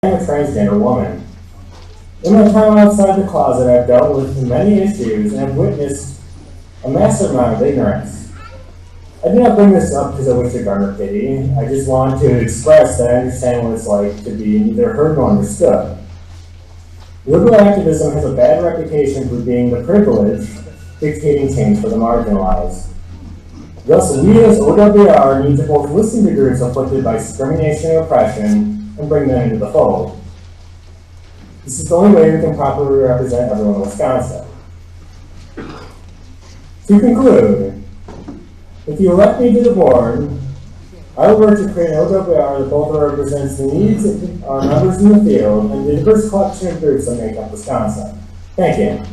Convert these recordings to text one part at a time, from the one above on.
I'm a transgender woman. In my time outside the closet, I've dealt with many issues and have witnessed a massive amount of ignorance. I do not bring this up because I wish to garner pity. I just want to express that I understand what it's like to be neither heard nor understood. Liberal activism has a bad reputation for being the privileged, dictating change for the marginalized. Thus, we as OWR need to both listen to groups afflicted by discrimination and oppression and bring them into the fold. This is the only way we can properly represent everyone in Wisconsin. To conclude, if you elect me to the board, I will work to create an OWR that both represents the needs of our members in the field and the diverse collection of groups that make up Wisconsin. Thank you.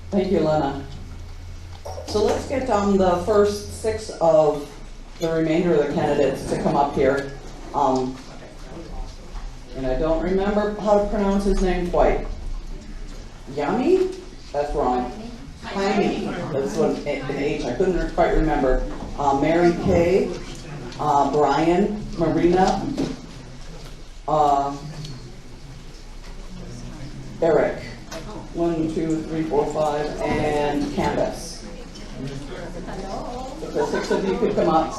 Thank you, Lena. So let's get the first 6 of the remainder of the candidates to come up here. And I don't remember how to pronounce his name quite. Yami? That's wrong. Jaime. That's what an H. I couldn't quite remember. Mary Kay, Brian, Marina, Eric. 1, 2, 3, 4, 5, and Candace. If the 6 of you could come up.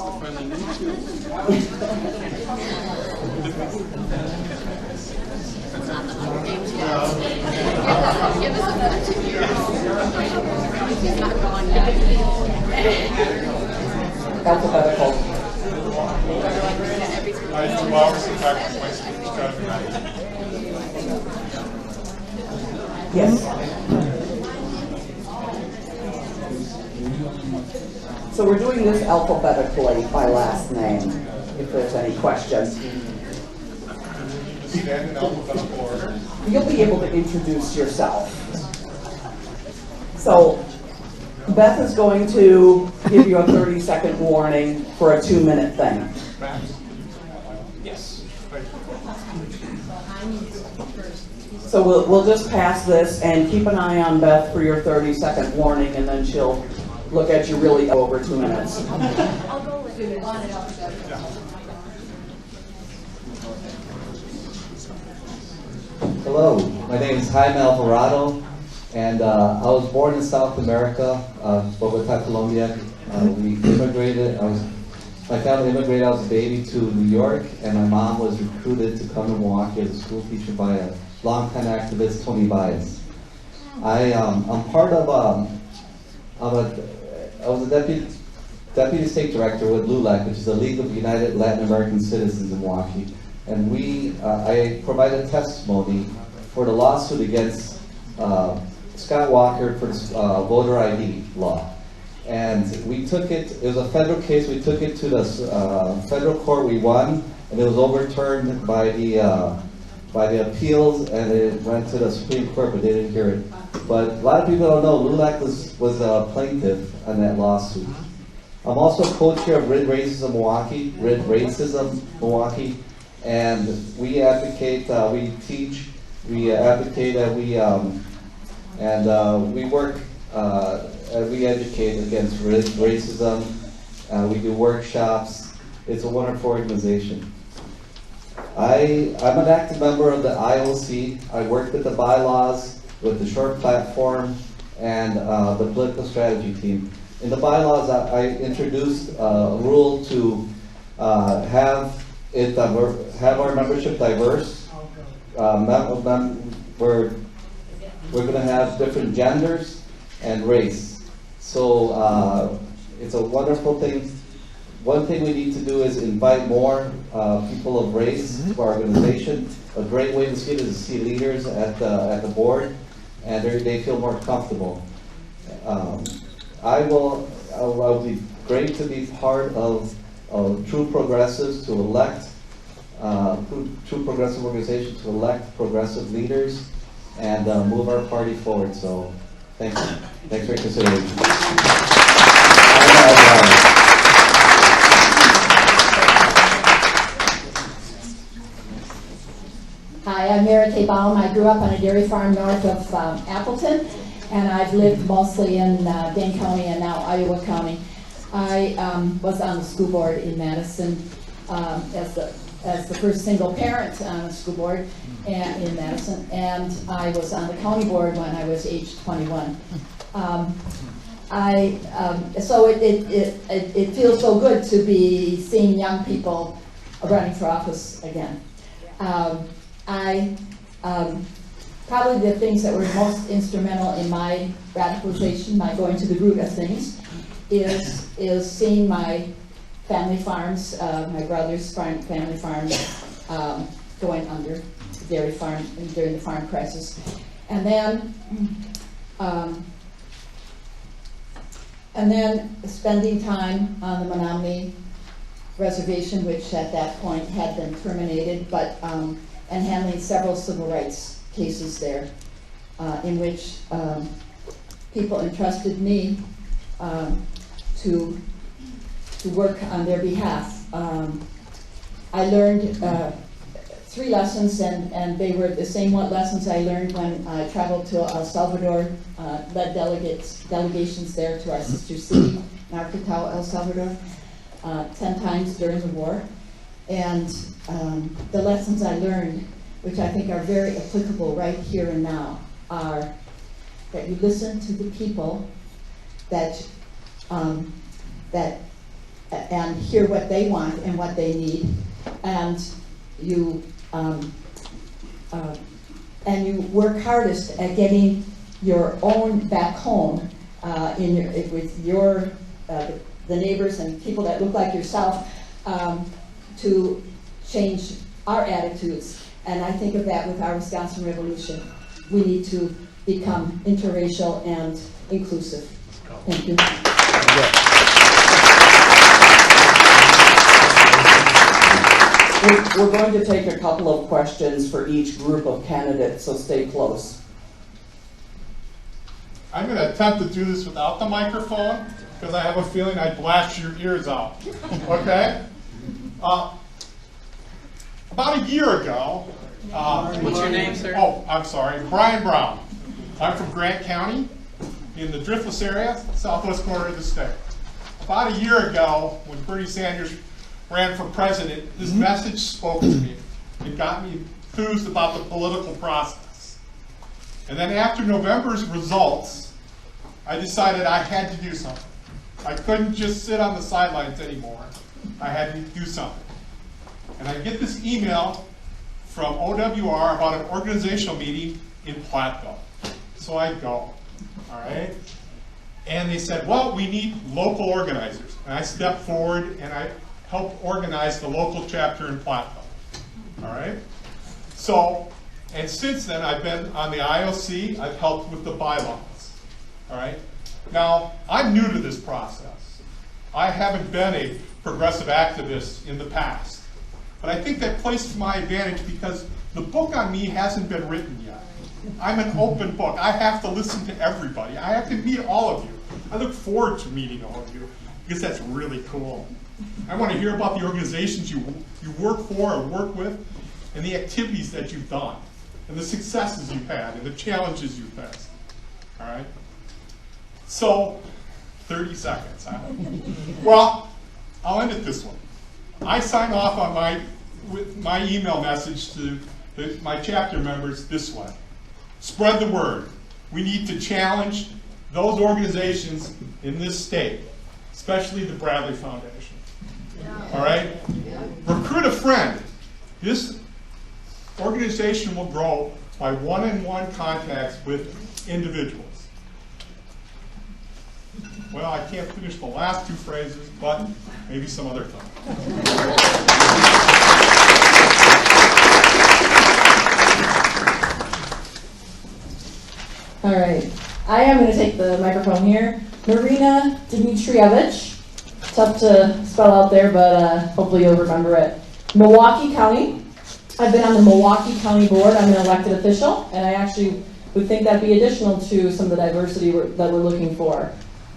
Alphabetical. Yes. So we're doing this alphabetically by last name, if there's any questions. Stand in alphabetical order. You'll be able to introduce yourself. So Beth is going to give you a 30-second warning for a 2-minute thing. Yes. So we'll just pass this and keep an eye on Beth for your 30-second warning, and then she'll look at you really over 2 minutes. I'll go with it. Hello, my name is Jaime Alvarado, and I was born in South America, Bogota, Colombia. We immigrated. My family immigrated. I was a baby to New York, and my mom was recruited to come to Milwaukee as a school teacher by a longtime activist, Tony Baez. I'm part of I was a deputy state director with LULAC, which is the League of United Latin American Citizens in Milwaukee, and I provided testimony for the lawsuit against Scott Walker for voter ID law. And we took it was a federal case, we took it to the federal court, we won, and it was overturned by the appeals, and it went to the Supreme Court, but they didn't hear it. But a lot of people don't know, LULAC was a plaintiff on that lawsuit. I'm also co-chair of Rid Racism Milwaukee, and we advocate, we teach, we advocate, and we work, we educate against racism. We do workshops. It's a wonderful organization. I'm an active member of the IOC. I work with the bylaws, with the short platform, and the political strategy team. In the bylaws, I introduced a rule to have our membership diverse. We're going to have different genders and race. So it's a wonderful thing. One thing we need to do is invite more people of race to our organization. A great way to see it is to see leaders at the board, and they feel more comfortable. I'll be great to be part of True Progressives, to elect True Progressive organizations, to elect progressive leaders and move our party forward. So thank you. Thanks for your consideration. Hi, I'm Mary Kay Kay Baum. I grew up on a dairy farm north of Appleton, and I've lived mostly in Dane County and now Iowa County. I was on the school board in Madison as the first single parent on the school board in Madison, and I was on the county board when I was age 21. So it feels so good to be seeing young people running for office again. Probably the things that were most instrumental in my radicalization, my going to the root of things, is seeing my family farms, my brother's family farms, going under, dairy farm during the farm crisis, and then spending time on the Menominee Reservation, which at that point had been terminated, but and handling several civil rights cases there, in which people entrusted me to work on their behalf. I learned 3 lessons, and they were the same lessons I learned when I traveled to El Salvador, led delegations there to our sister city, Narcotao, El Salvador, 10 times during the war. And the lessons I learned, which I think are very applicable right here and now, are that you listen to the people and hear what they want and what they need, and you work hardest at getting your own back home with your the neighbors and people that look like yourself, to change our attitudes. And I think of that with our Wisconsin Revolution. We need to become interracial and inclusive. Thank you. We're going to take a couple of questions for each group of candidates, so stay close. I'm going to attempt to do this without the microphone because I have a feeling I'd blast your ears out. Okay? About a year ago. What's your name, sir? Oh, I'm sorry. Brian Brown. I'm from Grant County in the Driftless area, southwest corner of the state. About a year ago, when Bernie Sanders ran for president, this message spoke to me. It got me enthused about the political process. And then after November's results, I decided I had to do something. I couldn't just sit on the sidelines anymore. I had to do something. And I get this email from OWR about an organizational meeting in Platteville. So I go, all right? And they said, well, we need local organizers. And I stepped forward and I helped organize the local chapter in Platteville, all right? So, and since then I've been on the IOC, I've helped with the bylaws, all right? Now, I'm new to this process. I haven't been a progressive activist in the past. But I think that plays to my advantage because the book on me hasn't been written yet. I'm an open book. I have to listen to everybody. I have to meet all of you. I look forward to meeting all of you because that's really cool. I want to hear about the organizations you work for or work with and the activities that you've done and the successes you've had and the challenges you've faced. All right? So, 30 seconds. Huh? Well, I'll end it this way. I sign off on my email message to my chapter members this way. Spread the word. We need to challenge those organizations in this state, especially the Bradley Foundation. All right? Recruit a friend. This organization will grow by one-on-one contacts with individuals. Well, I can't finish the last 2 phrases, but maybe some other time. All right. I am going to take the microphone here. Marina Dmitrievich. Tough to spell out there, but hopefully you'll remember it. Milwaukee County. I've been on the Milwaukee County Board. I'm an elected official, and I actually would think that'd be additional to some of the diversity that we're looking for.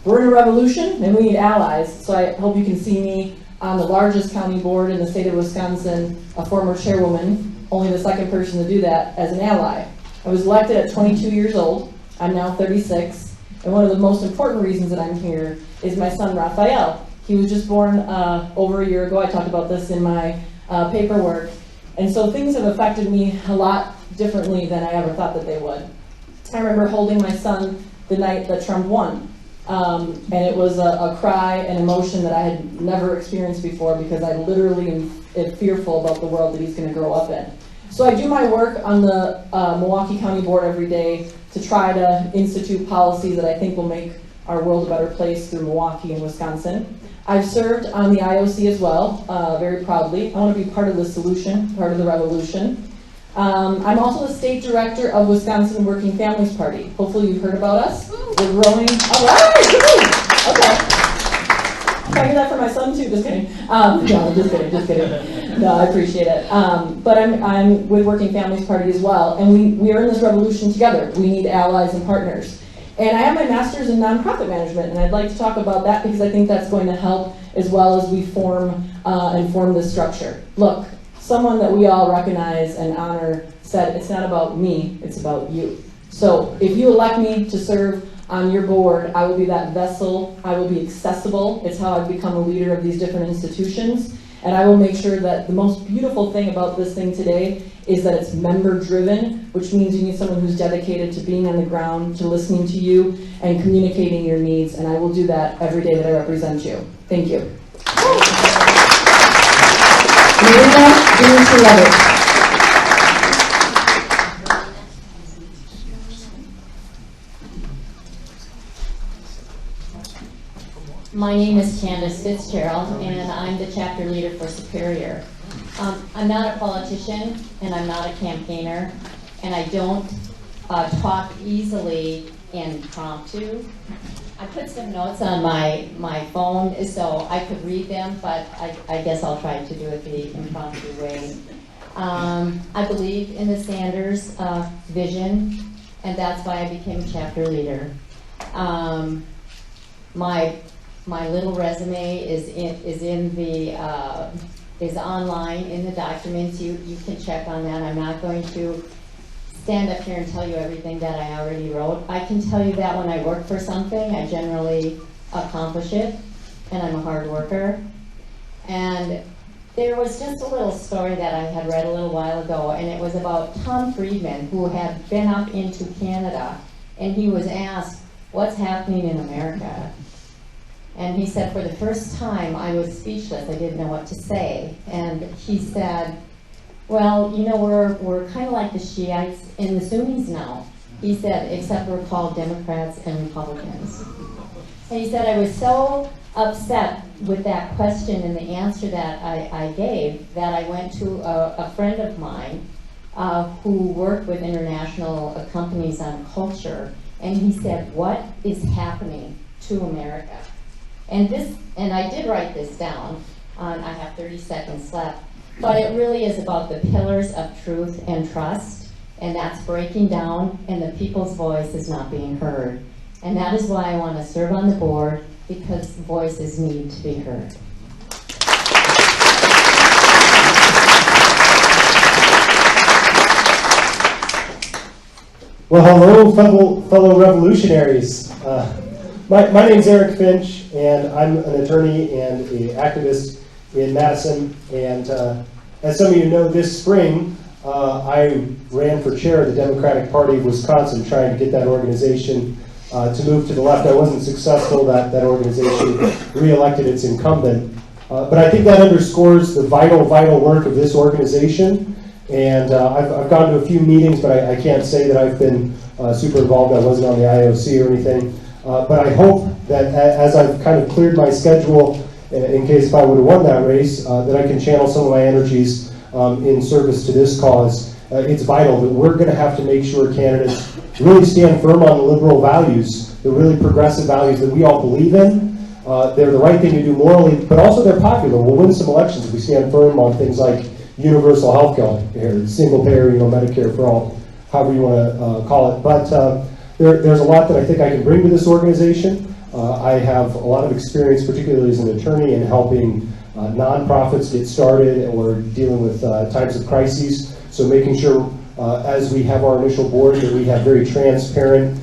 We're in a revolution, and we need allies, so I hope you can see me on the largest county board in the state of Wisconsin, a former chairwoman, only the second person to do that as an ally. I was elected at 22 years old. I'm now 36. And one of the most important reasons that I'm here is my son, Raphael. He was just born over a year ago. I talked about this in my paperwork. And so things have affected me a lot differently than I ever thought that they would. I remember holding my son the night that Trump won. And it was a cry and emotion that I had never experienced before, because I literally am fearful about the world that he's going to grow up in. So I do my work on the Milwaukee County Board every day to try to institute policies that I think will make our world a better place through Milwaukee and Wisconsin. I've served on the IOC as well, very proudly. I want to be part of the solution, part of the revolution. I'm also the state director of Wisconsin Working Families Party. Hopefully you've heard about us. We're growing. All right, okay. If I hear that for my son too, just kidding. No, just kidding. No, I appreciate it. But I'm with Working Families Party as well, and we are in this revolution together. We need allies and partners. And I have my master's in nonprofit management, and I'd like to talk about that because I think that's going to help as well as we form this structure. Look, someone that we all recognize and honor said, it's not about me, it's about you. So if you elect me to serve on your board, I will be that vessel, I will be accessible. It's how I've become a leader of these different institutions. And I will make sure that the most beautiful thing about this thing today is that it's member-driven, which means you need someone who's dedicated to being on the ground, to listening to you, and communicating your needs. And I will do that every day that I represent you. Thank you. My name is Candace Fitzgerald, and I'm the chapter leader for Superior. I'm not a politician, and I'm not a campaigner, and I don't talk easily impromptu. I put some notes on my phone so I could read them, but I guess I'll try to do it the impromptu way. I believe in the Sanders vision, and that's why I became chapter leader. My little resume is online in the documents. You can check on that. I'm not going to stand up here and tell you everything that I already wrote. I can tell you that when I work for something, I generally accomplish it, and I'm a hard worker. And there was just a little story that I had read a little while ago, and it was about Tom Friedman, who had been up into Canada, and he was asked, what's happening in America? And he said, for the first time, I was speechless. I didn't know what to say. And he said, well, you know, we're kind of like the Shiites and the Sunnis now. He said, except we're called Democrats and Republicans. And he said, I was so upset with that question and the answer that I gave that I went to a friend of mine who worked with international companies on culture. And he said, what is happening to America? And I did write this down. I have 30 seconds left. But it really is about the pillars of truth and trust, and that's breaking down, and the people's voice is not being heard. And that is why I want to serve on the board, because voices need to be heard. Well, hello, fellow revolutionaries. My name's Eric Finch, and I'm an attorney and an activist in Madison. And as some of you know, this spring I ran for chair of the Democratic Party of Wisconsin, trying to get that organization to move to the left. I wasn't successful. That organization re-elected its incumbent. But I think that underscores the vital work of this organization. And I've gone to a few meetings, but I can't say that I've been super involved. I wasn't on the IOC or anything. But I hope that as I've kind of cleared my schedule, in case if I would have won that race, that I can channel some of my energies in service to this cause. It's vital that we're going to have to make sure candidates really stand firm on the liberal values, the really progressive values that we all believe in. They're the right thing to do morally, but also they're popular. We'll win some elections if we stand firm on things like universal health care, single payer, Medicare for all, however you want to call it. But there's a lot that I think I can bring to this organization. I have a lot of experience, particularly as an attorney, in helping nonprofits get started or dealing with times of crises. So making sure as we have our initial board that we have very transparent,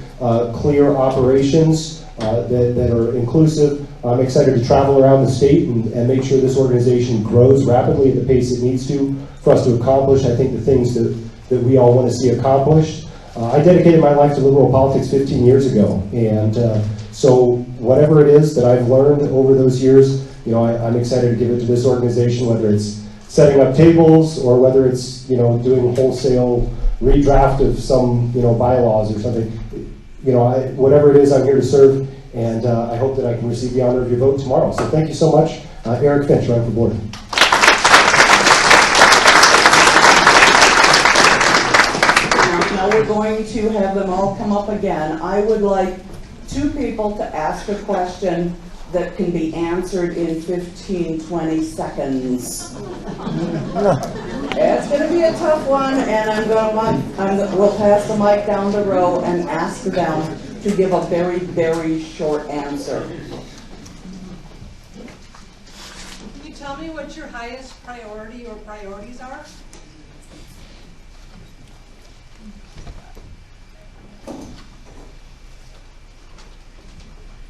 clear operations that are inclusive. I'm excited to travel around the state and make sure this organization grows rapidly at the pace it needs to for us to accomplish, I think, the things that we all want to see accomplished. I dedicated my life to liberal politics 15 years ago, and so whatever it is that I've learned over those years, I'm excited to give it to this organization, whether it's setting up tables or whether it's doing wholesale redraft of some bylaws or something. Whatever it is, I'm here to serve, and I hope that I can receive the honor of your vote tomorrow. So thank you so much. Eric Finch, running for board. Now we're going to have them all come up again. I would like 2 people to ask a question that can be answered in 15, 20 seconds. It's going to be a tough one, and we'll pass the mic down the row and ask them to give a very, very short answer. Can you tell me what your highest priority or priorities are?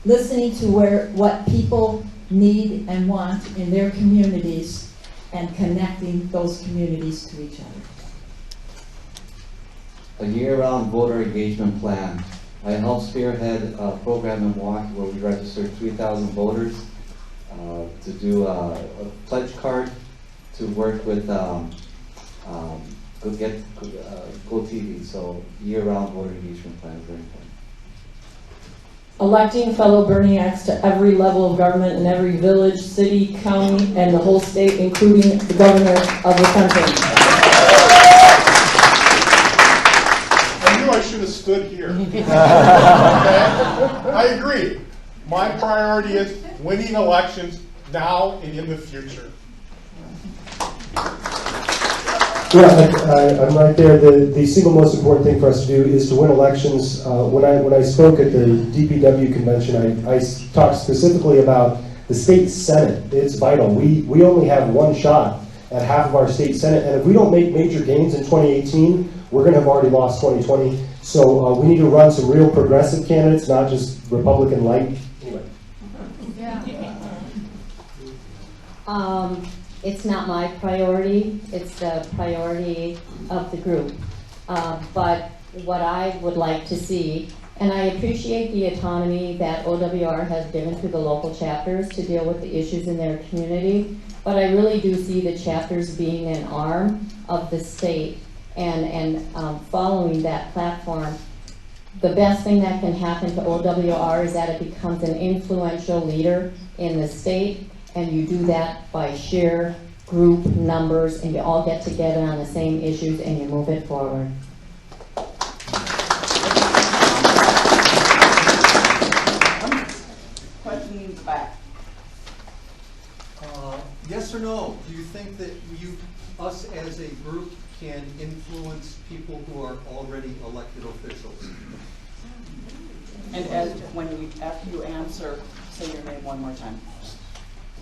Listening to what people need and want in their communities and connecting those communities to each other. A year-round voter engagement plan. I helped spearhead a program in Milwaukee where we registered 3,000 voters to do a pledge card to work with GoTV. So year-round voter engagement plan is very important. Electing fellow Berniacs to every level of government in every village, city, county, and the whole state, including the governor of the country. I knew I should have stood here. Okay? I agree. My priority is winning elections now and in the future. Yeah, I'm right there. The single most important thing for us to do is to win elections. When I spoke at the DPW convention, I talked specifically about the state senate. It's vital. We only have one shot at half of our state senate, and if we don't make major gains in 2018, we're going to have already lost 2020. So we need to run some real progressive candidates, not just Republican light. Anyway. It's not my priority, it's the priority of the group. But what I would like to see, and I appreciate the autonomy that OWR has given to the local chapters to deal with the issues in their community, but I really do see the chapters being an arm of the state and following that platform. The best thing that can happen to OWR is that it becomes an influential leader in the state, and you do that by sheer group numbers, and you all get together on the same issues and you move it forward. Questions back. Yes or no? Do you think that us as a group can influence people who are already elected officials? And after you answer, say your name one more time.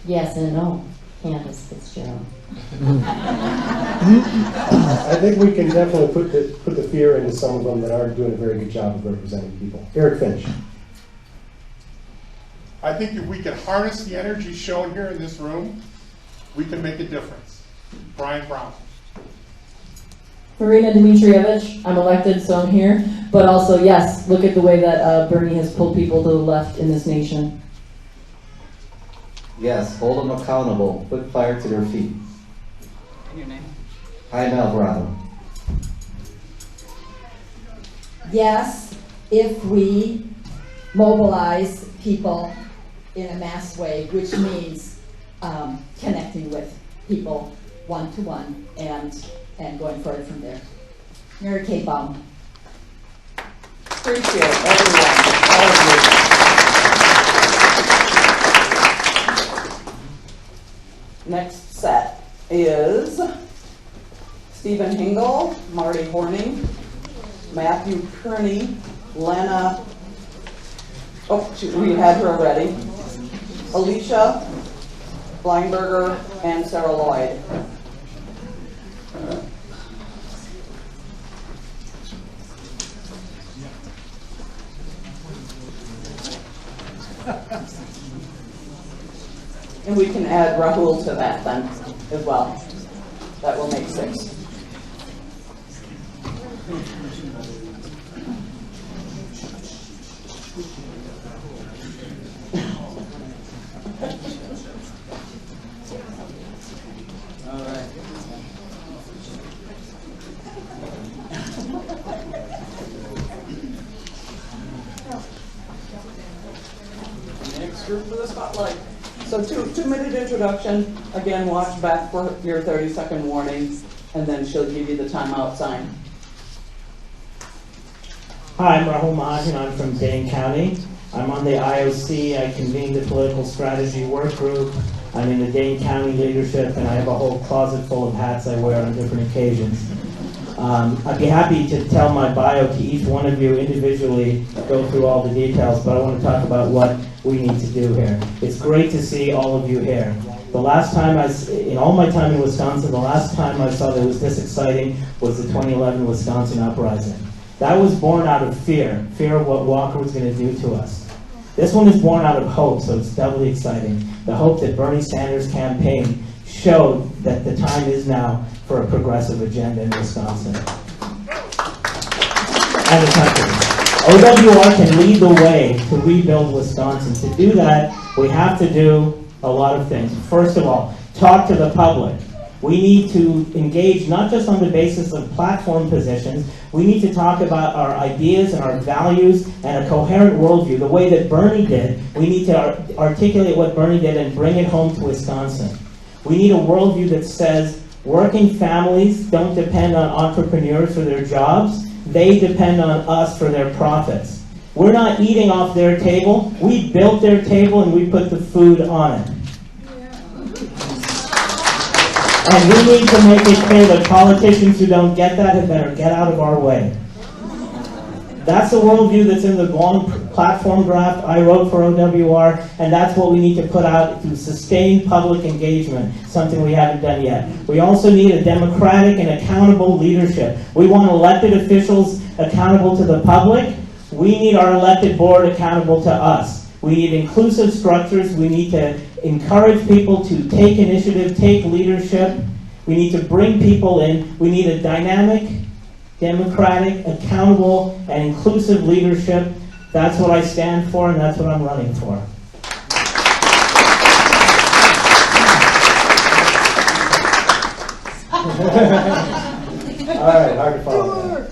Yes and no. Candace Fitzgerald. I think we can definitely put the fear into some of them that aren't doing a very good job of representing people. Eric Finch. I think if we can harness the energy shown here in this room, we can make a difference. Brian Brown. Marina Dmitrievich, I'm elected, so I'm here. But also, yes, look at the way that Bernie has pulled people to the left in this nation. Yes, hold them accountable. Put fire to their feet. And your name? Jaime Alvarado. Yes, if we mobilize people in a mass way, which means connecting with people one-to-one and going forward from there. Mary Kay Baum. Appreciate everyone, all of you. Next set is Stephen Hingle, Marty Horning, Matthew Kearney, Lena, oh shoot, we had her already, Alicia Bleinberger, and Sarah Lloyd. And we can add Rahul to that then as well. That will make 6. All right. Next group for the spotlight. So 2-minute introduction. Again, watch back for your 30-second warning, and then she'll give you the timeout sign. Hi, I'm Rahul Mahajan. I'm from Dane County. I'm on the IOC. I convene the political strategy work group. I'm in the Dane County leadership, and I have a whole closet full of hats I wear on different occasions. I'd be happy to tell my bio to each one of you individually, go through all the details, but I want to talk about what we need to do here. It's great to see all of you here. The last time in all my time in Wisconsin, the last time I saw that it was this exciting was the 2011 Wisconsin uprising. That was born out of fear of what Walker was going to do to us. This one is born out of hope, so it's doubly exciting. The hope that Bernie Sanders' campaign showed that the time is now for a progressive agenda in Wisconsin and the country. OWR can lead the way to rebuild Wisconsin. To do that, we have to do a lot of things. First of all, talk to the public. We need to engage not just on the basis of platform positions. We need to talk about our ideas and our values and a coherent worldview, the way that Bernie did. We need to articulate what Bernie did and bring it home to Wisconsin. We need a worldview that says working families don't depend on entrepreneurs for their jobs. They depend on us for their profits. We're not eating off their table. We built their table and we put the food on it. And we need to make it clear that politicians who don't get that had better get out of our way. That's the worldview that's in the long platform draft I wrote for OWR, and that's what we need to put out through sustained public engagement, something we haven't done yet. We also need a democratic and accountable leadership. We want elected officials accountable to the public. We need our elected board accountable to us. We need inclusive structures. We need to encourage people to take initiative, take leadership. We need to bring people in. We need a dynamic, democratic, accountable, and inclusive leadership. That's what I stand for, and that's what I'm running for. All right, hard to follow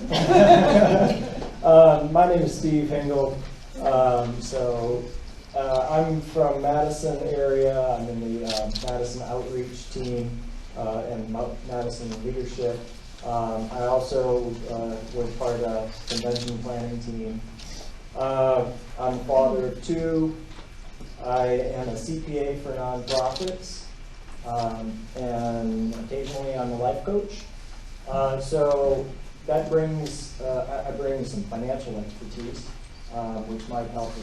that. My name is Steve Hingle. I'm from Madison area. I'm in the Madison outreach team and Madison leadership. I also was part of the convention planning team. I'm a father of 2. I am a CPA for nonprofits, and occasionally I'm a life coach. So that brings, I bring some financial expertise, which might help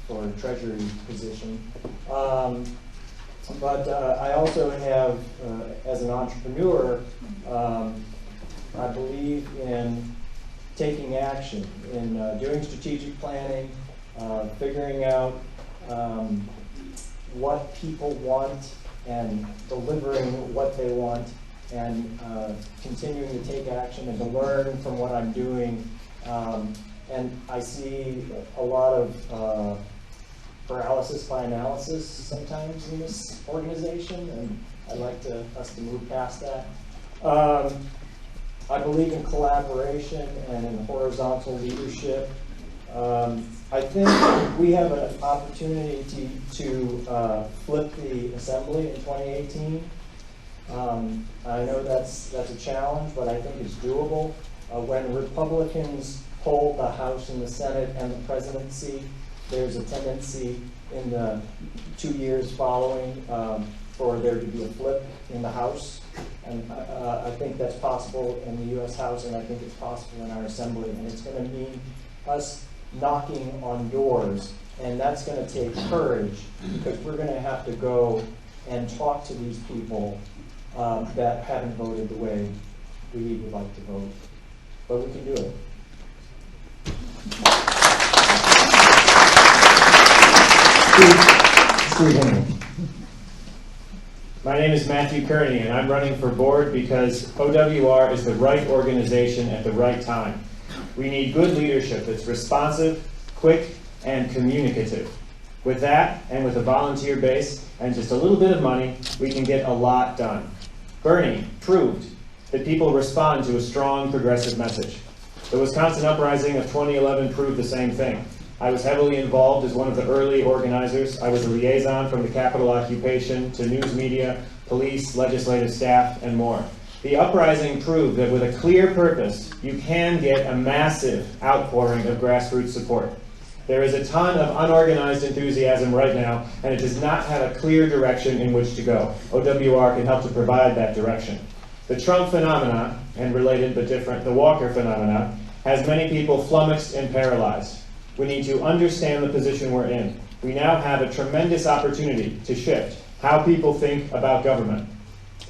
for a treasury position. But I also have, as an entrepreneur, I believe in taking action, in doing strategic planning, figuring out what people want and delivering what they want, and continuing to take action and to learn from what I'm doing. And I see a lot of paralysis by analysis sometimes in this organization, and I'd like us to move past that. I believe in collaboration and in horizontal leadership. I think we have an opportunity to flip the assembly in 2018. I know that's a challenge, but I think it's doable. When Republicans hold the House and the Senate and the presidency, there's a tendency in the 2 years following for there to be a flip in the House. And I think that's possible in the U.S. House, and I think it's possible in our Assembly. And it's going to mean us knocking on doors, and that's going to take courage, because we're going to have to go and talk to these people that haven't voted the way we would like to vote. But we can do it. Steve Hingle. My name is Matthew Kearney, and I'm running for board because OWR is the right organization at the right time. We need good leadership that's responsive, quick, and communicative. With that, and with a volunteer base, and just a little bit of money, we can get a lot done. Bernie proved that people respond to a strong progressive message. The Wisconsin Uprising of 2011 proved the same thing. I was heavily involved as one of the early organizers. I was a liaison from the Capitol occupation to news media, police, legislative staff, and more. The uprising proved that with a clear purpose, you can get a massive outpouring of grassroots support. There is a ton of unorganized enthusiasm right now, and it does not have a clear direction in which to go. OWR can help to provide that direction. The Trump phenomena, and related but different, the Walker phenomena, has many people flummoxed and paralyzed. We need to understand the position we're in. We now have a tremendous opportunity to shift how people think about government.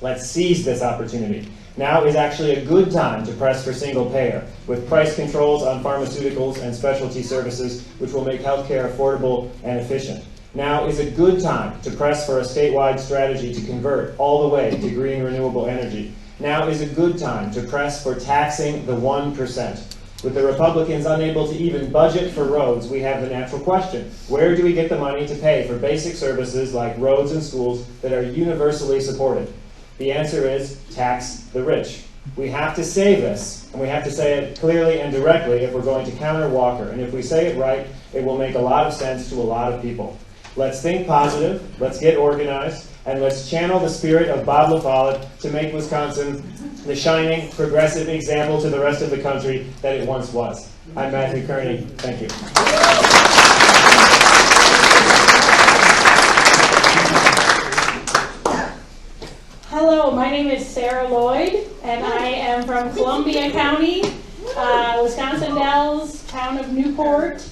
Let's seize this opportunity. Now is actually a good time to press for single payer, with price controls on pharmaceuticals and specialty services, which will make healthcare affordable and efficient. Now is a good time to press for a statewide strategy to convert all the way to green renewable energy. Now is a good time to press for taxing the 1%. With the Republicans unable to even budget for roads, we have the natural question: where do we get the money to pay for basic services like roads and schools that are universally supported? The answer is tax the rich. We have to say this, and we have to say it clearly and directly if we're going to counter Walker. And if we say it right, it will make a lot of sense to a lot of people. Let's think positive, let's get organized, and let's channel the spirit of Bob LaFollette to make Wisconsin the shining, progressive example to the rest of the country that it once was. I'm Matthew Kearney. Thank you. Hello, my name is Sarah Lloyd, and I am from Columbia County, Wisconsin Dells, town of Newport.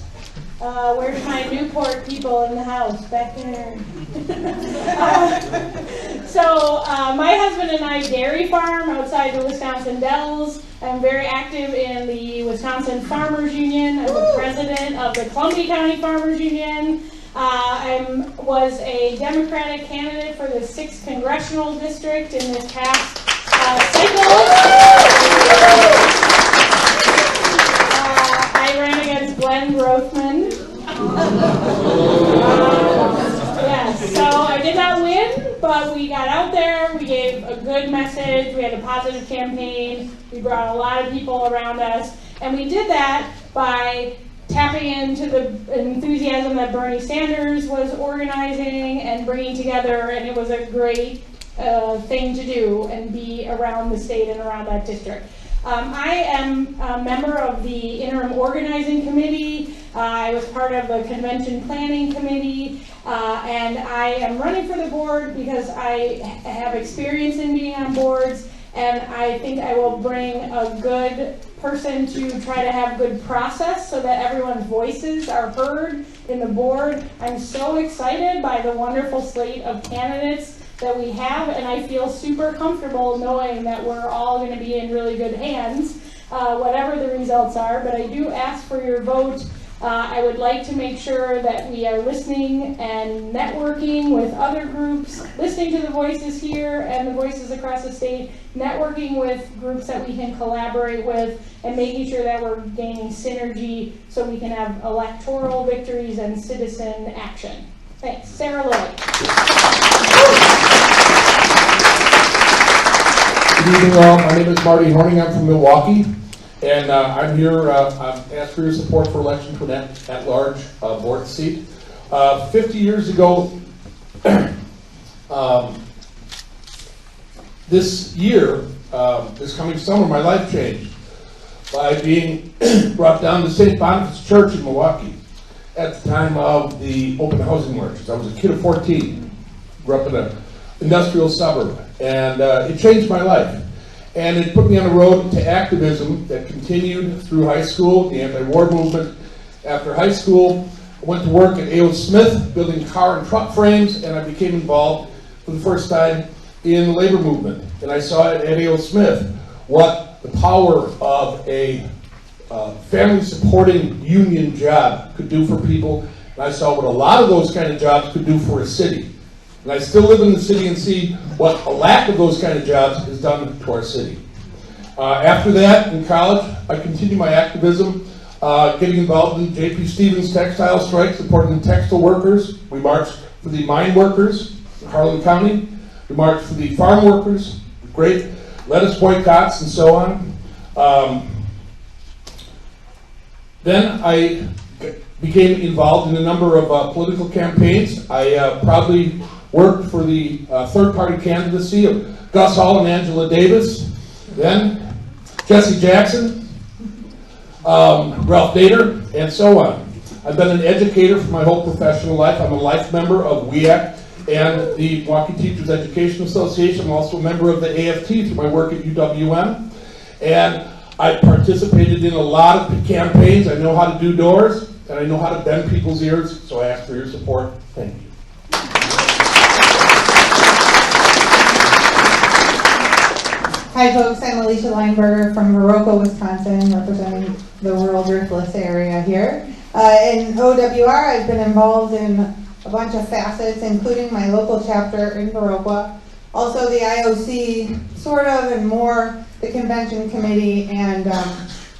Where's my Newport people in the house? Back there. My husband and I dairy farm outside the Wisconsin Dells. I'm very active in the Wisconsin Farmers Union. I'm the president of the Columbia County Farmers Union. I was a Democratic candidate for the 6th Congressional District in this past cycle. I ran against Glenn Grothman. Yes, so I did not win, but we got out there, we gave a good message, we had a positive campaign, we brought a lot of people around us, and we did that by tapping into the enthusiasm that Bernie Sanders was organizing and bringing together, and it was a great thing to do and be around the state and around that district. I am a member of the interim organizing committee. I was part of the convention planning committee, and I am running for the board because I have experience in being on boards, and I think I will bring a good person to try to have good process so that everyone's voices are heard in the board. I'm so excited by the wonderful slate of candidates that we have, and I feel super comfortable knowing that we're all going to be in really good hands, whatever the results are. But I do ask for your vote. I would like to make sure that we are listening and networking with other groups, listening to the voices here and the voices across the state, networking with groups that we can collaborate with, and making sure that we're gaining synergy so we can have electoral victories and citizen action. Thanks. Sarah Lloyd. Good evening, all. My name is Marty Horning. I'm from Milwaukee, and I'm here. I've asked for your support for election for an at-large board seat. 50 years ago, this year, this coming summer, my life changed by being brought down to St. Boniface Church in Milwaukee at the time of the open housing marches. I was a kid of 14, grew up in an industrial suburb, and it changed my life. And it put me on a road to activism that continued through high school, the anti-war movement. After high school, I went to work at A.O. Smith, building car and truck frames, and I became involved for the first time in the labor movement. And I saw at A.O. Smith what the power of a family-supporting union job could do for people. And And I saw what a lot of those kind of jobs could do for a city. And I still live in the city and see what a lack of those kind of jobs has done to our city. After that, in college, I continued my activism, getting involved in J.P. Stevens textile strike, supporting the textile workers. We marched for the mine workers in Harlan County. We marched for the farm workers, great lettuce boycotts and so on. Then I became involved in a number of political campaigns. I proudly worked for the third-party candidacy of Gus Hall and Angela Davis, then Jesse Jackson, Ralph Nader, and so on. I've been an educator for my whole professional life. I'm a life member of WEAC and the Milwaukee Teachers Education Association. I'm also a member of the AFT through my work at UWM. And I participated in a lot of campaigns. I know how to do doors, and I know how to bend people's ears, so I ask for your support. Thank you. Hi folks, I'm Alicia Lineberger from Viroqua, Wisconsin, representing the rural driftless area here. In OWR, I've been involved in a bunch of facets, including my local chapter in Viroqua, also the IOC, sort of, and more the convention committee and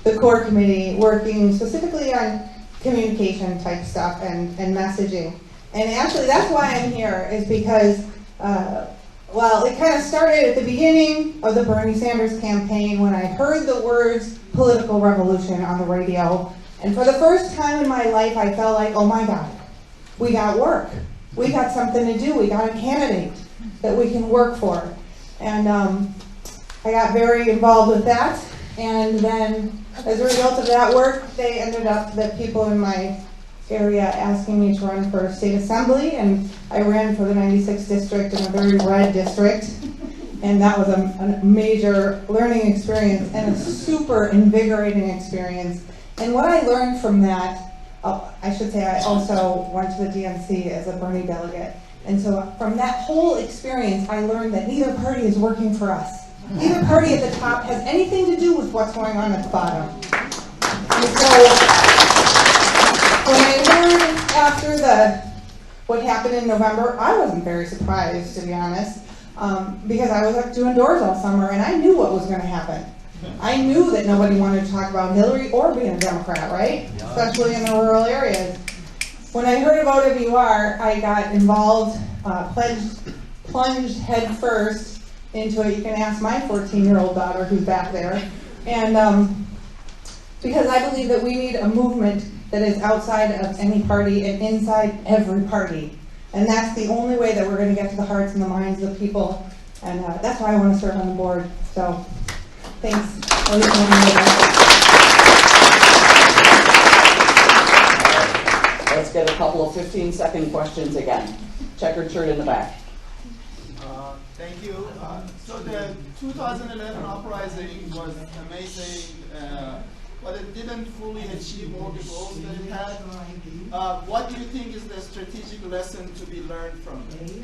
the core committee, working specifically on communication type stuff and messaging. And actually, that's why I'm here, is because well, it kind of started at the beginning of the Bernie Sanders campaign when I heard the words political revolution on the radio. And for the first time in my life, I felt like, oh my God, we got work. We got something to do. We got a candidate that we can work for. And I got very involved with that. And then as a result of that work, they ended up, the people in my area asking me to run for state assembly, and I ran for the 96th district in a very red district, and that was a major learning experience and a super invigorating experience. And what I learned from that, I should say I also went to the DNC as a Bernie delegate, and so from that whole experience I learned that neither party is working for us. Neither party at the top has anything to do with what's going on at the bottom. And so when I learned after what happened in November, I wasn't very surprised, to be honest, because I was up doing doors all summer and I knew what was going to happen. I knew that nobody wanted to talk about Hillary or being a Democrat, right? Especially in the rural areas. When I heard of OWR, I got involved, plunged head first into it. You can ask my 14-year-old daughter who's back there. And because I believe that we need a movement that is outside of any party and inside every party. And that's the only way that we're going to get to the hearts and the minds of the people. And that's why I want to serve on the board. So, thanks. Let's get a couple of 15-second questions again. Checkered shirt in the back. Thank you. So the 2011 uprising was amazing, but it didn't fully achieve all the goals that it had. What do you think is the strategic lesson to be learned from it?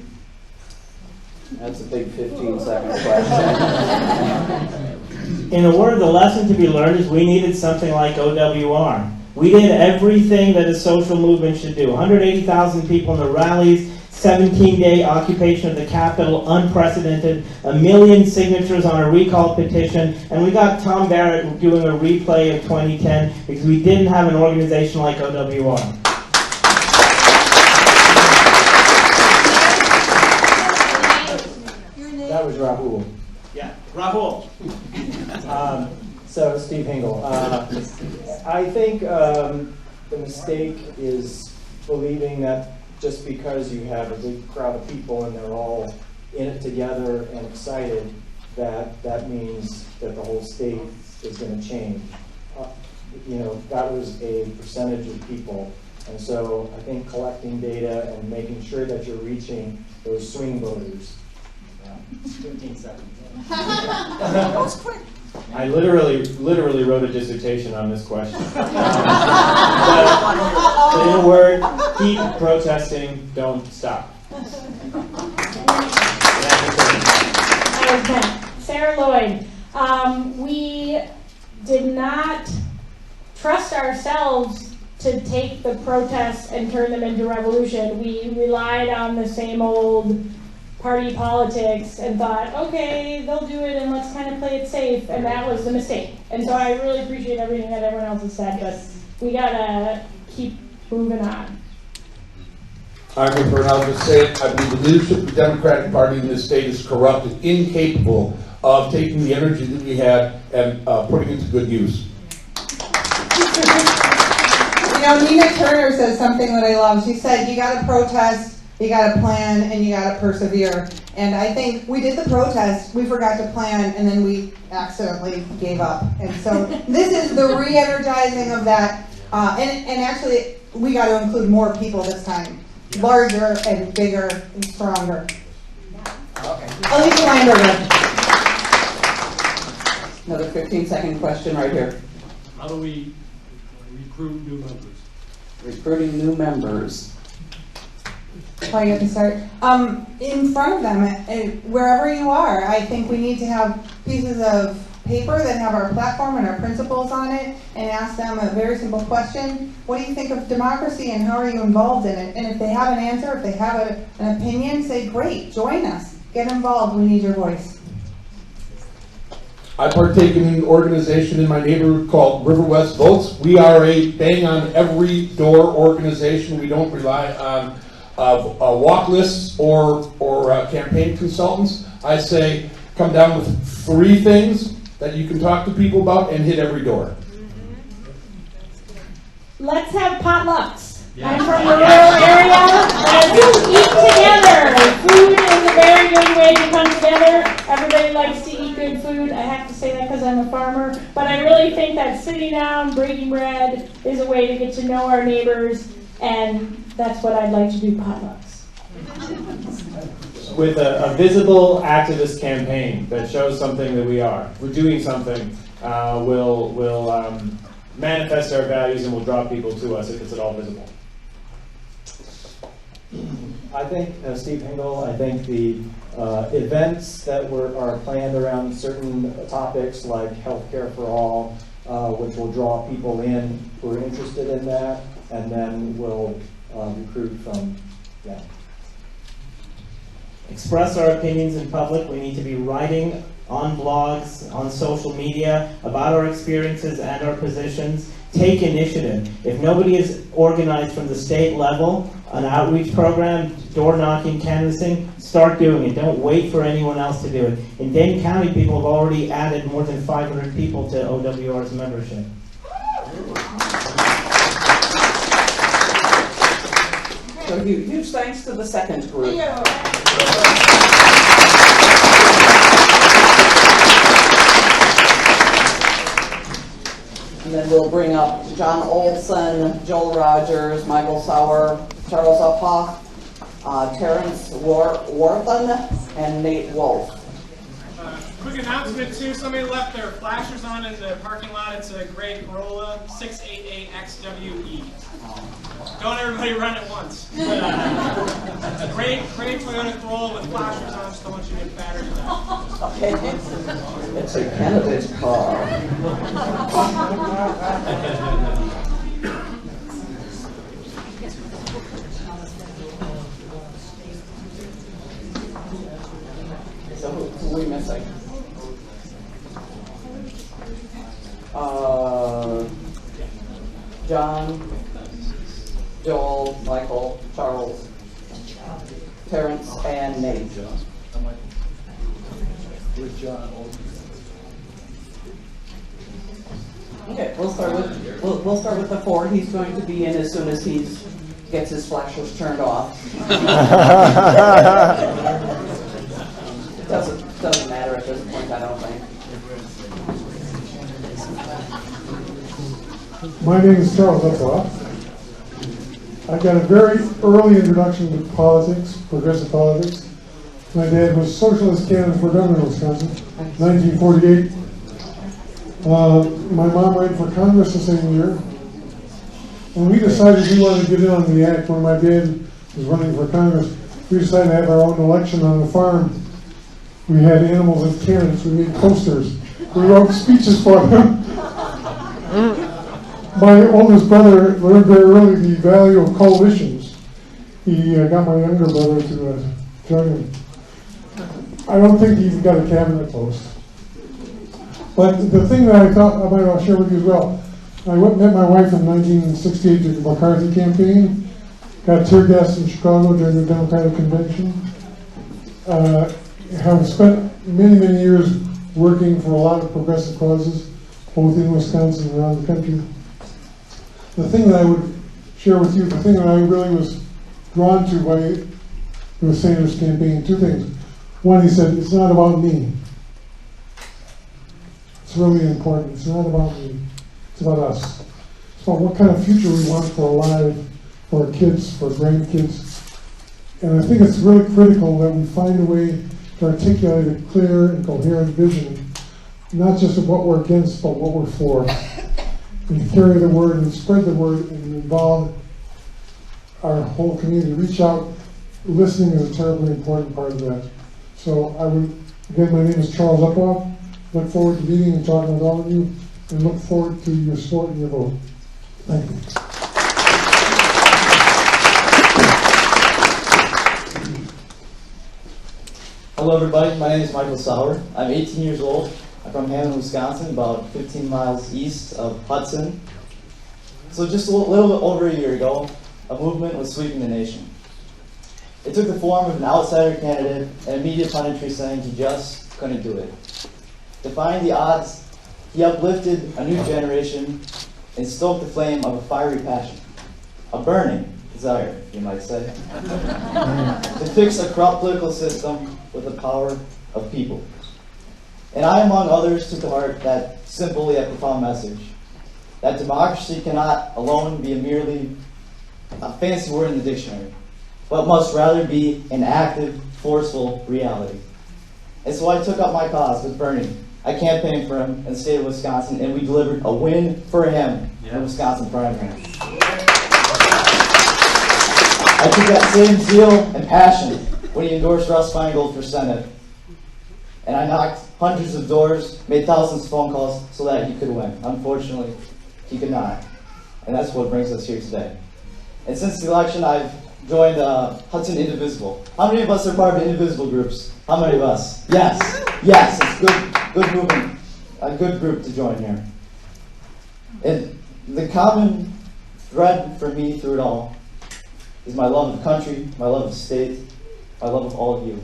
That's a big 15-second question. In a word, the lesson to be learned is we needed something like OWR. We did everything that a social movement should do. 180,000 people in the rallies, 17-day occupation of the Capitol, unprecedented, 1 million signatures on a recall petition, and we got Tom Barrett doing a replay of 2010 because we didn't have an organization like OWR. That was Rahul. Yeah, Rahul. So Steve Hingle. I think the mistake is believing that just because you have a big crowd of people and they're all in it together and excited, that means that the whole state is going to change. That was a percentage of people. And so I think collecting data and making sure that you're reaching those swing voters. 15 seconds. That was quick. I literally wrote a dissertation on this question. But in a word, keep protesting, don't stop. Sarah Lloyd, we did not trust ourselves to take the protests and turn them into revolution. We relied on the same old party politics and thought, okay, they'll do it and let's kind of play it safe, and that was the mistake. And so I really appreciate everything that everyone else has said, but we gotta keep moving on. I'm going to I'll just say it. I believe the leadership of the Democratic Party in this state is corrupt and incapable of taking the energy that we had and putting it to good use. You know, Nina Turner says something that I love. She said, you got to protest, you got to plan, and you got to persevere. And I think we did the protest, we forgot to plan, and then we accidentally gave up. And so this is the re-energizing of that. And actually, we got to include more people this time. Larger and bigger and stronger. Alicia Weinberger. Another 15-second question right here. How do we recruit new members? Recruiting new members. Oh, you have to start. In front of them, wherever you are, I think we need to have pieces of paper that have our platform and our principles on it and ask them a very simple question. What do you think of democracy and how are you involved in it? And if they have an answer, if they have an opinion, say, great, join us. Get involved. We need your voice. I partake in an organization in my neighborhood called River West Votes. We are a bang on every door organization. We don't rely on walk lists or campaign consultants. I say come down with 3 things that you can talk to people about and hit every door. Let's have potlucks. I'm from the rural area. Let's eat together. Food is a very good way to come together. Everybody likes to eat good food. I have to say that because I'm a farmer. But I really think that sitting down, breaking bread is a way to get to know our neighbors. And that's what I'd like to do, potlucks. With a visible activist campaign that shows something that we are. We're doing something. We'll manifest our values and we'll draw people to us if it's at all visible. I think, Steve Hingle, I think the events that are planned around certain topics like healthcare for all, which will draw people in who are interested in that, and then we'll recruit from them. Express our opinions in public. We need to be writing on blogs, on social media about our experiences and our positions. Take initiative. If nobody is organized from the state level, an outreach program, door knocking, canvassing, start doing it. Don't wait for anyone else to do it. In Dane County, people have already added more than 500 people to OWR's membership. So huge thanks to the second group. And then we'll bring up John Olson, Joel Rogers, Michael Sauer, Charles Uphoff, Terrence Worthen, and Nate Wolf. Quick announcement too, somebody left their flashers on in the parking lot. It's a gray Corolla 688XWE. Don't everybody run at once. But, great Toyota Corolla with flashers on, just don't want you to get battered to death. Okay, it's a candidate car. So who are we missing? John, Joel, Michael, Charles, Terrence, and Nate. With John. Okay, we'll start with the 4. He's going to be in as soon as he gets his flashers turned off. It doesn't matter at this point, I don't think. My name is Charles Uphoff. I got a very early introduction to politics, progressive politics. My dad was socialist candidate for governor of Wisconsin, 1948. My mom ran for Congress the same year. And we decided we wanted to get in on the act when my dad was running for Congress. We decided to have our own election on the farm. We had animals as candidates. We made posters. We wrote speeches for them. My oldest brother learned very early the value of coalitions. He got my younger brother to join him. I don't think he even got a cabinet post. But the thing that I thought I might share with you as well, I met my wife in 1968 during the McCarthy campaign, got tear gassed in Chicago during the Democratic Convention, have spent many, many years working for a lot of progressive causes, both in Wisconsin and around the country. The thing that I would share with you, the thing that I really was drawn to by the Sanders campaign, two things. One, he said, it's not about me. It's really important. It's not about me. It's about us. It's about what kind of future we want for our lives, for our kids, for our grandkids. And I think it's really critical that we find a way to articulate a clear and coherent vision, not just of what we're against, but what we're for. And carry the word and spread the word and involve our whole community. Reach out. Listening is a terribly important part of that. So I would, again, my name is Charles Uphoff. Look forward to meeting and talking with all of you, and look forward to your support and your vote. Thank you. Hello everybody, my name is Michael Sauer. I'm 18 years old. I'm from Hammond, Wisconsin, about 15 miles east of Hudson. So just a little bit over a year ago, a movement was sweeping the nation. It took the form of an outsider candidate and a media punditry saying he just couldn't do it. Defying the odds, he uplifted a new generation and stoked the flame of a fiery passion, a burning desire, you might say, to fix a corrupt political system with the power of people. And I, among others, took to heart that simple yet profound message, that democracy cannot alone be merely a fancy word in the dictionary, but must rather be an active, forceful reality. And so I took up my cause with Bernie. I campaigned for him in the state of Wisconsin, and we delivered a win for him in the Wisconsin primary. I took that same zeal and passion when he endorsed Russ Feingold for Senate. And I knocked hundreds of doors, made thousands of phone calls so that he could win. Unfortunately, he could not. And that's what brings us here today. And since the election, I've joined Hudson Indivisible. How many of us are part of Indivisible groups? How many of us? Yes. Yes, it's good movement, a good group to join here. And the common thread for me through it all is my love of the country, my love of the state, my love of all of you.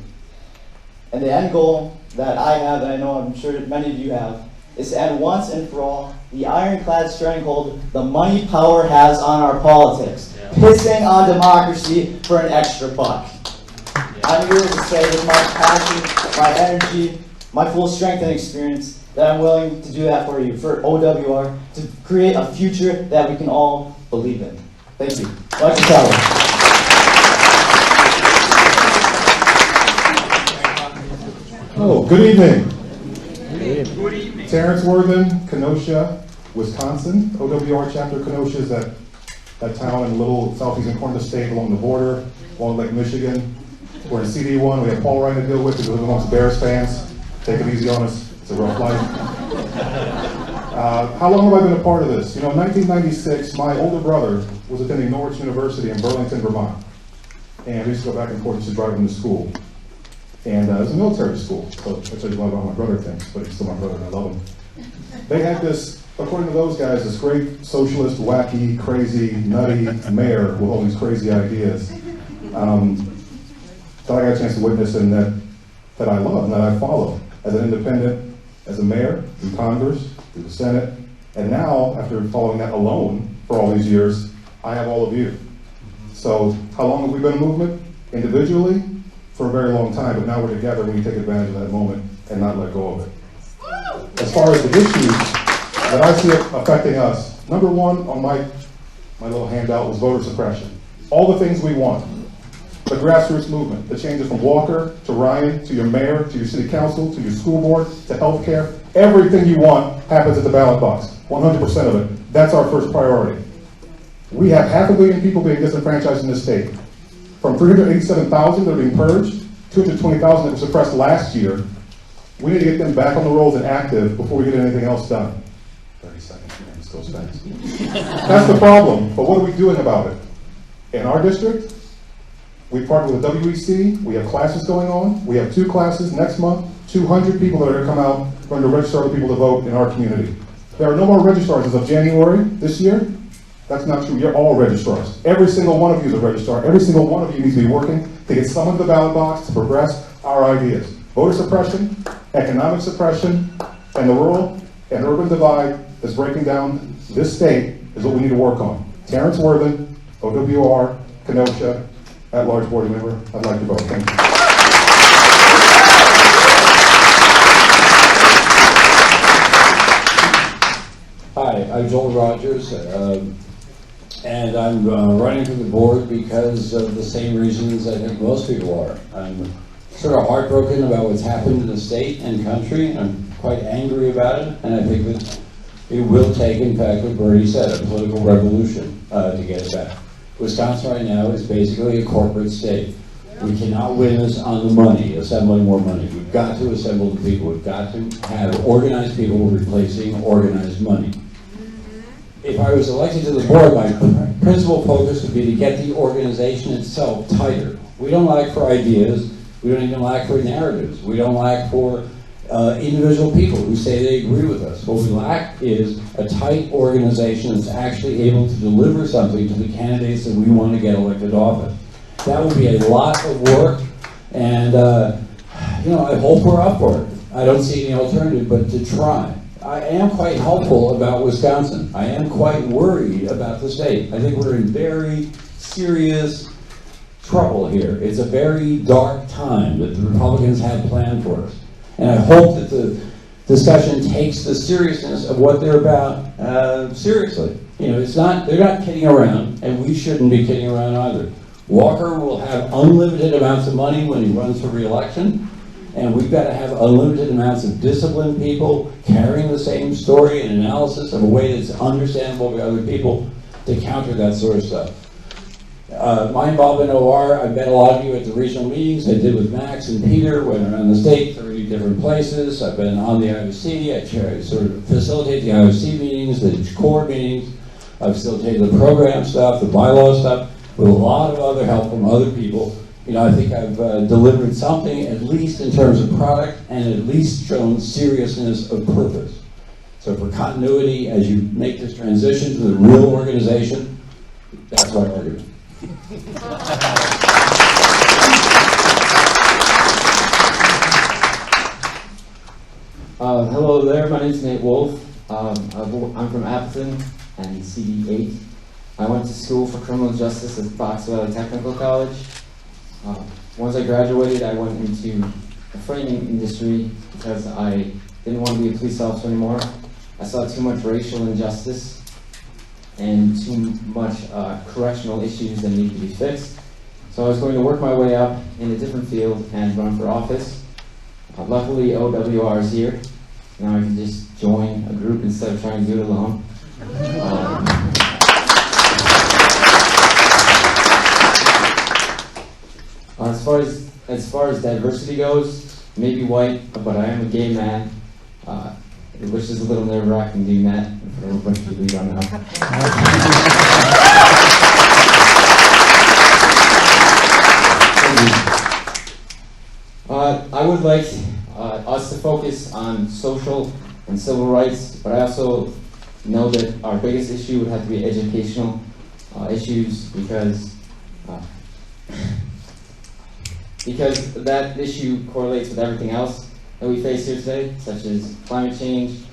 And the end goal that I have, and I know I'm sure many of you have, is to end once and for all the ironclad stranglehold the money power has on our politics, pissing on democracy for an extra buck. I'm here to say with my passion, my energy, my full strength and experience that I'm willing to do that for you, for OWR, to create a future that we can all believe in. Thank you. Michael Sauer. Oh, good evening. Good evening. Terrence Worthen, Kenosha, Wisconsin. OWR chapter Kenosha is that town in the little southeastern corner of the state along the border, along Lake Michigan. We're in CD1. We have Paul Ryan to deal with. We live amongst Bears fans. Take it easy on us. It's a rough life. How long have I been a part of this? You know, in 1996, my older brother was attending Norwich University in Burlington, Vermont. And we used to go back and forth. He used to drive him to school. And it was a military school, so I tell you a lot about my brother thinks, but he's still my brother and I love him. They had this, according to those guys, this great socialist, wacky, crazy, nutty mayor with all these crazy ideas that I got a chance to witness and that I love and that I follow as an independent, as a mayor, through Congress, through the Senate, and now, after following that alone for all these years, I have all of you. So how long have we been a movement? Individually? For a very long time, but now we're together. We can take advantage of that moment and not let go of it. As far as the issues that I see affecting us, number one on my little handout was voter suppression. All the things we want. The grassroots movement, the changes from Walker to Ryan to your mayor to your city council to your school board to healthcare. Everything you want happens at the ballot box. 100% of it. That's our first priority. We have 500 million people being disenfranchised in this state. From 387,000 that are being purged, 220,000 that were suppressed last year, we need to get them back on the rolls and active before we get anything else done. 30 seconds. those things. That's the problem, but what are we doing about it? In our district, we partner with WEC, we have classes going on, we have 2 classes next month, 200 people that are going to come out, going to register other people to vote in our community. There are no more registrars as of January this year. That's not true. You're all registrars. Every single one of you is a registrar. Every single one of you needs to be working to get someone to the ballot box to progress our ideas. Voter suppression, economic suppression, and the rural and urban divide that's breaking down this state is what we need to work on. Terrence Worthen, OWR, Kenosha, at-large board member. I'd like to vote. Thank you. Hi, I'm Joel Rogers, and I'm running for the board because of the same reasons I think most people are. I'm sort of heartbroken about what's happened in the state and country. I'm quite angry about it, and I think that it will take, in fact, what Bernie said, a political revolution to get it back. Wisconsin right now is basically a corporate state. We cannot win this on the money, assembling more money. We've got to assemble the people. We've got to have organized people replacing organized money. If I was elected to the board, my principal focus would be to get the organization itself tighter. We don't lack for ideas. We don't even lack for narratives. We don't lack for individual people who say they agree with us. What we lack is a tight organization that's actually able to deliver something to the candidates that we want to get elected to office. That would be a lot of work, and I hope we're up for it. I don't see any alternative but to try. I am quite hopeful about Wisconsin. I am quite worried about the state. I think we're in very serious trouble here. It's a very dark time that the Republicans have planned for us. And I hope that the discussion takes the seriousness of what they're about seriously. They're not kidding around, and we shouldn't be kidding around either. Walker will have unlimited amounts of money when he runs for re-election, and we've got to have unlimited amounts of disciplined people carrying the same story and analysis in a way that's understandable by other people to counter that sort of stuff. My involvement in OWR, I've met a lot of you at the regional meetings. I did with Max and Peter, went around the state, 30 different places. I've been on the IOC. I sort of facilitate the IOC meetings, the core meetings. I've facilitated the program stuff, the bylaw stuff, with a lot of other help from other people. I think I've delivered something, at least in terms of product, and at least shown seriousness of purpose. So for continuity, as you make this transition to the real organization, that's my argument. Hello there, my name is Nate Wolf. I'm from Appleton and CD8. I went to school for criminal justice at Fox Valley Technical College. Once I graduated, I went into the framing industry because I didn't want to be a police officer anymore. I saw too much racial injustice and too much correctional issues that needed to be fixed. So I was going to work my way up in a different field and run for office. Luckily, OWR is here. Now I can just join a group instead of trying to do it alone. As far as diversity goes, maybe white, but I am a gay man, which is a little nerve-wracking doing that for a bunch of people you don't know. I would like us to focus on social and civil rights, but I also know that our biggest issue would have to be educational issues because that issue correlates with everything else that we face here today, such as climate change,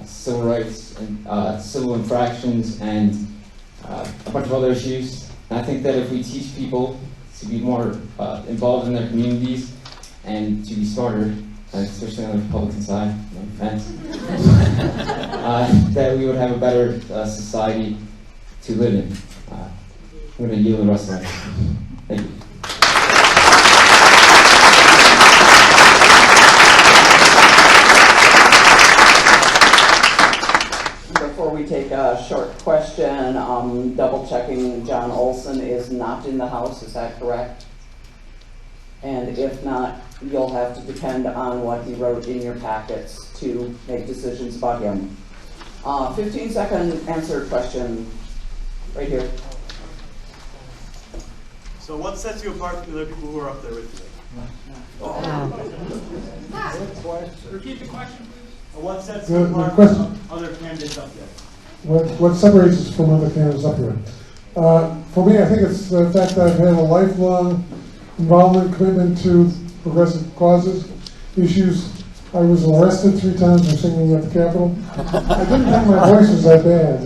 civil rights, and civil infractions, and a bunch of other issues. And I think that if we teach people to be more involved in their communities and to be smarter, especially on the Republican side, no offense, that we would have a better society to live in. I'm going to yield the rest of my time. Thank you. Before we take a short question, double checking, John Olson is not in the house, is that correct? And if not, you'll have to depend on what he wrote in your packets to make decisions about him. 15-second answer question, right here. So what sets you apart from the other people who are up there with you? Repeat the question, please. What sets The- you the apart question- from other candidates up there? What separates us from other candidates up here? For me, I think it's the fact that I've had a lifelong involvement, commitment to progressive causes, issues. I was arrested 3 times for singing at the Capitol. I didn't think my voice was that bad.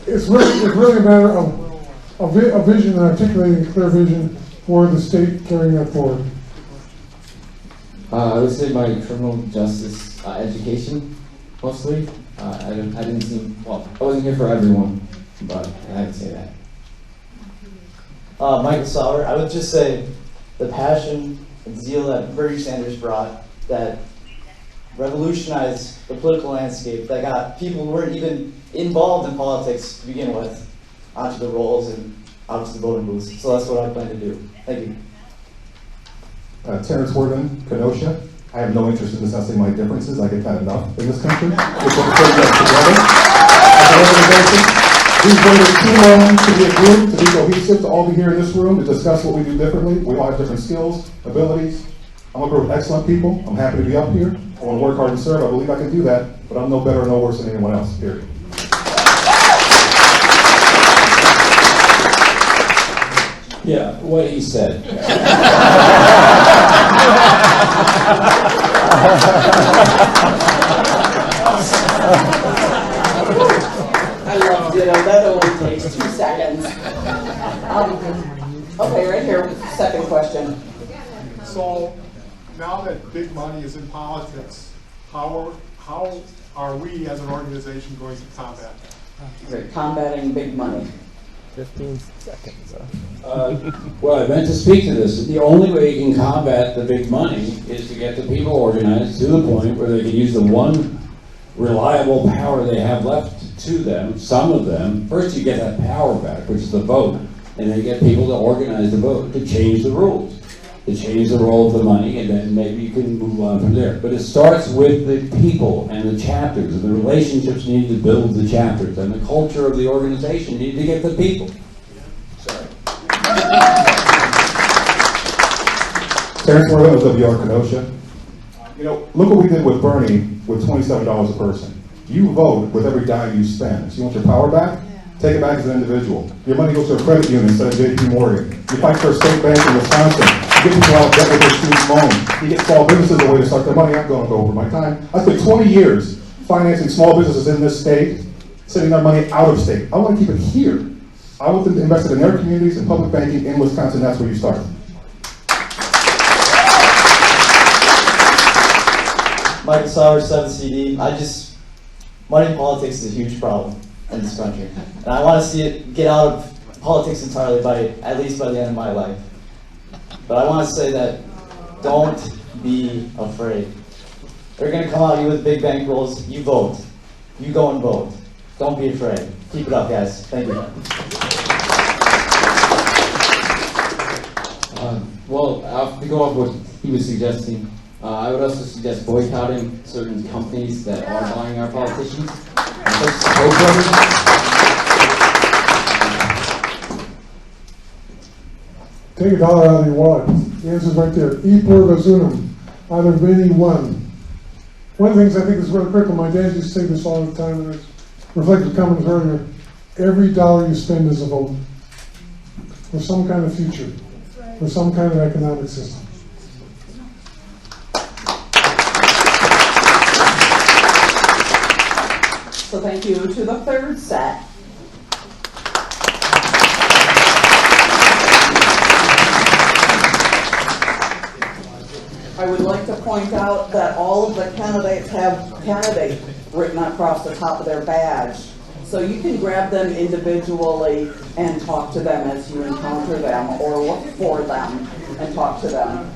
It's really a matter of a vision and articulating a clear vision for the state carrying that forward. I would say my criminal justice education, mostly. I didn't seem, well, I wasn't here for everyone, but I would say that. Michael Sauer, I would just say the passion and zeal that Bernie Sanders brought, that revolutionized the political landscape, that got people who weren't even involved in politics to begin with onto the rolls and out to the voting booths. So that's what I plan to do. Thank you. Terrence Worthing, Kenosha. I have no interest in discussing my differences. I get that enough in this country. It's what brings us together as an organization. We've waited too long to be a group, to be cohesive, to all be here in this room to discuss what we do differently. We all have different skills, abilities. I'm a group of excellent people. I'm happy to be up here. I want to work hard and serve. I believe I can do that, but I'm no better or no worse than anyone else, period. Yeah, what he said. I love ditto. That only takes 2 seconds. Okay, right here, second question. So now that big money is in politics, how are we as an organization going to combat that? Okay, combating big money. 15 seconds. Well, I meant to speak to this. The only way you can combat the big money is to get the people organized to the point where they can use the one reliable power they have left to them, some of them. First you get that power back, which is the vote, and then you get people to organize the vote, to change the rules, to change the role of the money, and then maybe you can move on from there. But it starts with the people and the chapters, and the relationships need to build the chapters, and the culture of the organization need to get the people. Sorry. Terrence Worthing with OWR Kenosha. You know, look what we did with Bernie with $27 a person. You vote with every dime you spend. So you want your power back? Take it back as an individual. Your money goes to a credit union instead of JP Morgan. You fight for a state bank in Wisconsin. You get people out of debt with their student loans. You get small businesses a way to start their money. I'm going to go over my time. I spent 20 years financing small businesses in this state, sending their money out of state. I want to keep it here. I want them to invest in their communities and public banking in Wisconsin. That's where you start. Michael Sauer, 7th CD. Money in politics is a huge problem in this country. And I want to see it get out of politics entirely at least by the end of my life. But I want to say that don't be afraid. They're going to come at you with big bankrolls. You vote. You go and vote. Don't be afraid. Keep it up, guys. Thank you. Well, to go off what he was suggesting, I would also suggest boycotting certain companies that are buying our politicians. Take $1 out of your wallet. The answer's right there. E pluribus unum, out of any one. One of the things I think is really critical, my dad used to say this all the time, and it's reflected comments earlier, every dollar you spend is a vote for some kind of future, for some kind of economic system. So thank you to the third set. I would like to point out that all of the candidates have candidate written across the top of their badge. So you can grab them individually and talk to them as you encounter them, or look for them and talk to them.